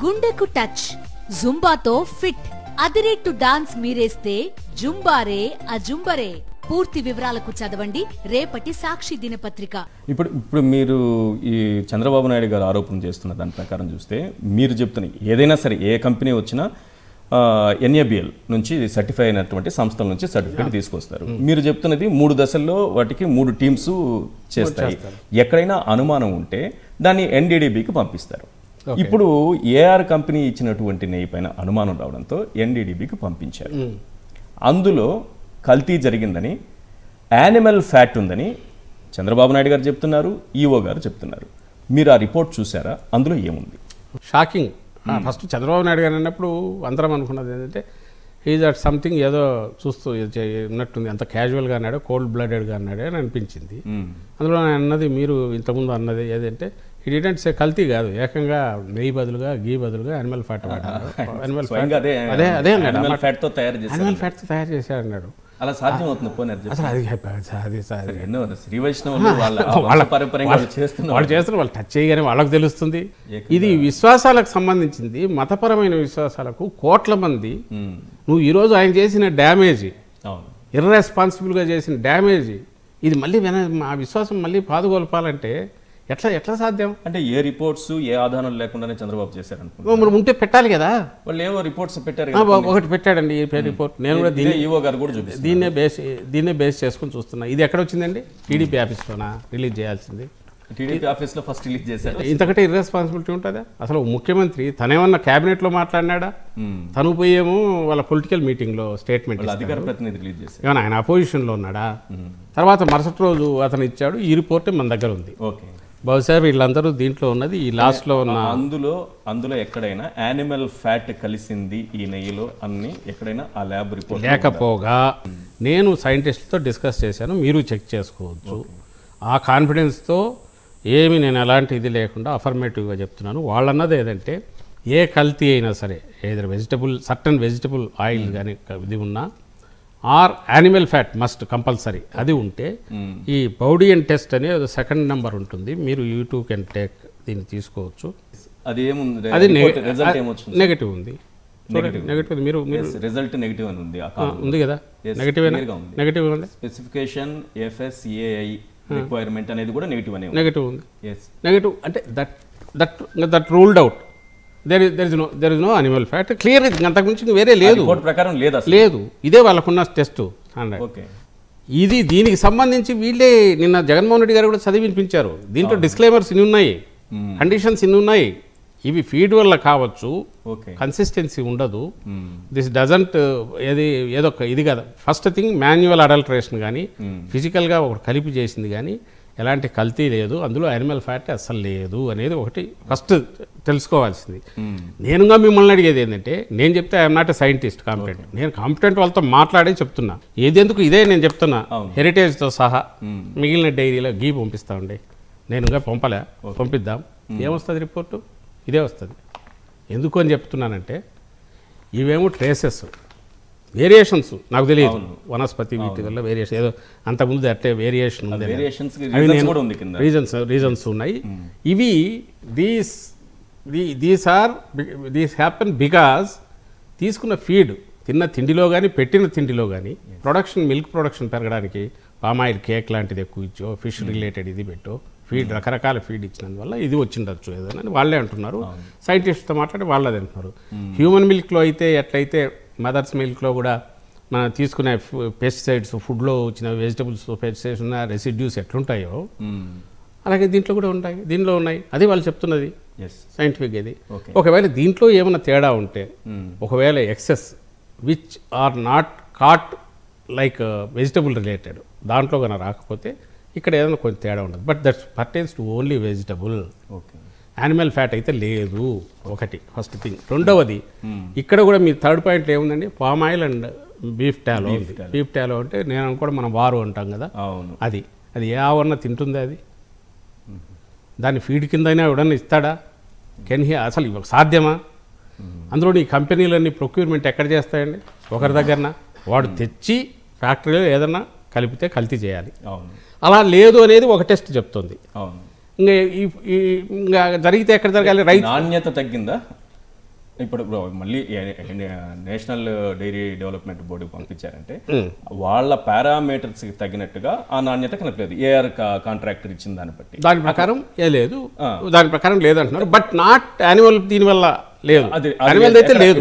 గుండెకు touch, జుంబాతో fit, అదిరేట్టు dance మీరేస్తే జుంబారే అజుంబరే. పూర్తి వివరాలకు చదవండి రేపటి సాక్షి దినపత్రిక. ఇప్పుడు మీరు ఈ చంద్రబాబు నాయుడు గారు ఆరోపణ చేస్తున్న దాని ప్రకారం చూస్తే మీరు చెప్తున్న ఏదైనా సరే ఏ కంపెనీ వచ్చినా NABL నుంచి సర్టిఫై అయినటువంటి సంస్థల నుంచి సర్టిఫికేట్ తీసుకొస్తారు. మీరు చెప్తున్నది 3 దశల్లో వాటికి 3 టీమ్స్ చేస్తాయి. ఎక్కడైనా అనుమానం ఉంటే దాన్ని NDDBకి పంపిస్తారు. ఇప్పుడు AR కంపెనీ ఇచ్చినటువంటి నెయ్యి పైన అనుమానం రావడంతో NDDBకి పంపించారు. అందులో కల్తీ జరిగిందని, యానిమల్ ఫ్యాట్ ఉందని చంద్రబాబు నాయుడు గారు చెప్తున్నారు, ఈఓ గారు చెప్తున్నారు. మీరు ఆ రిపోర్ట్ చూసారా? అందులో ఏముంది? షాకింగ్. ఫస్ట్ చంద్రబాబు నాయుడు గారు అన్నప్పుడు అందరం అనుకున్నది ఏంటంటే ఈజ్ అట్ సంథింగ్ ఏదో చూస్తూ ఉన్నట్టుంది, అంత క్యాజువల్గా అన్నాడు, కోల్డ్ బ్లడెడ్గా అన్నాడు అని అనిపించింది. అందులో ఆయన అన్నది మీరు ఇంతకుముందు అన్నది ఏదంటే ఈ డిడెంట్ సే కల్తీ కాదు, ఏకంగా నెయ్యి బదులుగా గీ బదులుగా యానిమల్ ఫ్యాట్ వాడారు. యానిమల్ ఫ్యాట్ అదే అన్నాడు, యానిమల్ ఫ్యాట్తో తయారు చేశారు అన్నాడు. అలా సాధ్యం అవుతుంది. వాళ్ళు చేస్తున్నారు, వాళ్ళు టచ్ చేయగానే వాళ్ళకు తెలుస్తుంది. ఇది విశ్వాసాలకు సంబంధించింది, మతపరమైన విశ్వాసాలకు. కోట్ల మంది నువ్వు ఈరోజు ఆయన చేసిన డ్యామేజ్, ఇర్రెస్పాన్సిబుల్గా చేసిన డ్యామేజ్, ఇది మళ్ళీ ఆ విశ్వాసం మళ్ళీ పాదుగొల్పాలంటే ఎట్లా సాధ్యం? అంటే ఏ రిపోర్ట్స్ ఏ ఆధారం లేకుండానే చంద్రబాబు చేశారు మరి ఉంటే పెట్టాలి కదా. వాళ్ళు ఏవో రిపోర్ట్స్ పెట్టారు, ఒకటి పెట్టాడండి రిపోర్ట్. నేను కూడా దీన్నే బేస్ చేసుకుని చూస్తున్నా. ఇది ఎక్కడ వచ్చిందండి? టీడీపీ ఆఫీస్లోనా రిలీజ్ చేయాల్సింది? టీడీపీ ఆఫీస్లో ఫస్ట్ రిలీజ్ చేశారు. ఇంతకంటే ఇర్రెస్పాన్సిబిలిటీ ఉంటుందా? అసలు ముఖ్యమంత్రి తనేమన్నా క్యాబినెట్లో మాట్లాడినాడా? తను పోయేమో వాళ్ళ పొలిటికల్ మీటింగ్లో స్టేట్మెంట్ అధికార ప్రతినిధి రిలీజ్ చేశారు. ఏమన్నా ఆయన అపోజిషన్లో ఉన్నాడా? తర్వాత మరుసటి రోజు అతను ఇచ్చాడు. ఈ రిపోర్టే మన దగ్గర ఉంది. బహుశా వీళ్ళందరూ దీంట్లో ఉన్నది ఈ లాస్ట్లో ఉన్న అందులో ఎక్కడైనా యానిమల్ ఫ్యాట్ కలిసింది ఈ నెయ్యిలో అన్ని ఎక్కడైనా ఆ ల్యాబ్ రిపోర్ట్ లేకపోగా నేను సైంటిస్ట్తో డిస్కస్ చేశాను, మీరు చెక్ చేసుకోవచ్చు. ఆ కాన్ఫిడెన్స్తో నేను ఎలాంటి ఇది లేకుండా అఫర్మేటివ్గా చెప్తున్నాను. వాళ్ళన్నది ఏదంటే ఏ కల్తీ అయినా సరే, ఏదైనా సర్టన్ వెజిటబుల్ ఆయిల్ కానీ ఇది ఉన్నా or animal fat must compulsory అది ఉంటే ఈ బౌడియన్ టెస్ట్ అనే సెకండ్ నెంబర్ ఉంటుంది. మీరు యూట్యూబ్ కెన్ టేక్ దీన్ని తీసుకోవచ్చు. అది నెగటివ్ ఉంది. నెగటివ్ మీరు రిజల్ట్ నెగటివ్ అని ఉంది కదా? నెగటివ్ స్పెసిఫికేషన్ FSAI రిక్వైర్మెంట్ అనేది కూడా నెగటివ్ ఉంది. నెగటివ్ అంటే that ruled out. there is no animal fat clear. అంతకుమించి వేరే లేదు, ప్రకారం లేదు. ఇదే వాళ్ళకున్న టెస్ట్. ఇది దీనికి సంబంధించి వీళ్ళే నిన్న జగన్మోహన్ రెడ్డి గారు కూడా చదివి వినిపించారు. దీంట్లో డిస్క్లైమర్స్ ఇన్ని ఉన్నాయి, కండిషన్స్ ఇన్ని ఉన్నాయి. ఇవి ఫీడ్ వల్ల కావచ్చు, కన్సిస్టెన్సీ ఉండదు. దిస్ డజంట్ ఏదో ఇది కదా. ఫస్ట్ థింగ్ మాన్యువల్ అడల్టరేషన్ కానీ ఫిజికల్గా ఒకటి కలిపి చేసింది కానీ ఎలాంటి కల్తీ లేదు, అందులో యానిమల్ ఫ్యాట్ అస్సలు లేదు అనేది ఒకటి ఫస్ట్ తెలుసుకోవాల్సింది. నేనుగా మిమ్మల్ని అడిగేది ఏంటంటే, నేను చెప్తే I'm not a scientist competent. నేను కాంపిటెంట్ వాళ్ళతో మాట్లాడే చెప్తున్నా. ఏదెందుకు ఇదే నేను చెప్తున్నా, హెరిటేజ్తో సహా మిగిలిన డైరీలో గీ పంపిస్తా ఉండే. నేనుగా పంపిద్దాం. ఏమొస్తుంది రిపోర్టు? ఇదే వస్తుంది. ఎందుకు అని చెప్తున్నానంటే ఇవేమో ట్రేసెస్, వేరియేషన్స్ నాకు తెలియదు. వనస్పతి వీటి వల్ల వేరియేషన్ ఏదో అంతకుముందు అట్టే వేరియేషన్ ఉంది, రీజన్స్ ఉన్నాయి. ఇవి దీస్ హ్యాపెన్ బికాజ్ తీసుకున్న ఫీడ్, తిన్న తిండిలో కానీ పెట్టిన తిండిలో కానీ మిల్క్ ప్రొడక్షన్ పెరగడానికి పామాయిల్ కేక్ లాంటిది ఎక్కువ ఇచ్చో, ఫిష్ రిలేటెడ్ ఇది పెట్టో, ఫీడ్ రకరకాల ఫీడ్ ఇచ్చినందువల్ల ఇది వచ్చిండొచ్చు ఏదైనా అని వాళ్ళే అంటున్నారు. సైంటిస్ట్తో మాట్లాడి వాళ్ళది అంటున్నారు. హ్యూమన్ మిల్క్లో అయితే ఎట్లయితే మదర్స్ మిల్క్లో కూడా మనం తీసుకునే పెస్టిసైడ్స్, ఫుడ్లో వచ్చిన వెజిటబుల్స్ పెస్టిసైడ్స్ ఉన్న రెసిడ్యూస్ ఎట్లుంటాయో అలాగే దీంట్లో కూడా ఉంటాయి, దీనిలో ఉన్నాయి. అది వాళ్ళు చెప్తున్నది సైంటిఫిక్. ఇది ఒకవేళ దీంట్లో ఏమైనా తేడా ఉంటే, ఒకవేళ excess which are not caught like vegetable related దాంట్లో కన్నా రాకపోతే ఇక్కడ ఏదైనా కొంచెం తేడా ఉండదు. But that pertains to only vegetable. Animal fat అయితే లేదు, ఒకటి ఫస్ట్ థింగ్. రెండవది ఇక్కడ కూడా మీ థర్డ్ పాయింట్ ఏముందండి, palm oil and beef tallow ఉంది. బీఫ్ టాలో అంటే నేను అనుకోవడం మనం వారు అంటాం కదా, అది ఏ ఆవరణ తింటుంది? అది దాన్ని ఫీడ్ కిందైనా ఎవడన్నా ఇస్తాడా? అసలు సాధ్యమా? అందులో ఈ కంపెనీలన్నీ ప్రొక్యూర్మెంట్ ఎక్కడ చేస్తాయండి? ఒకరి దగ్గరన వాడు తెచ్చి ఫ్యాక్టరీలో ఏదన్నా కలిపితే కల్తీ చేయాలి. అలా లేదు అనేది ఒక టెస్ట్ చెప్తుంది. ఇంకా జరిగితే ఎక్కడ జరగాలి? రైతు నాణ్యత తగ్గిందా? ఇప్పుడు మళ్ళీ నేషనల్ డైరీ డెవలప్మెంట్ బోర్డుకి పంపించారంటే వాళ్ళ పారామీటర్స్ కి తగినట్టుగా ఆ నాణ్యత కనపలేదు. ఏఆర్ కాంట్రాక్టర్ ఇచ్చిన దాన్ని బట్టి దాని ప్రకారం లేదు, దాని ప్రకారం లేదంటున్నారు. బట్ నాట్ యాన్యువల్ దీనివల్ల లేదు, యాన్యువల్ అయితే లేదు.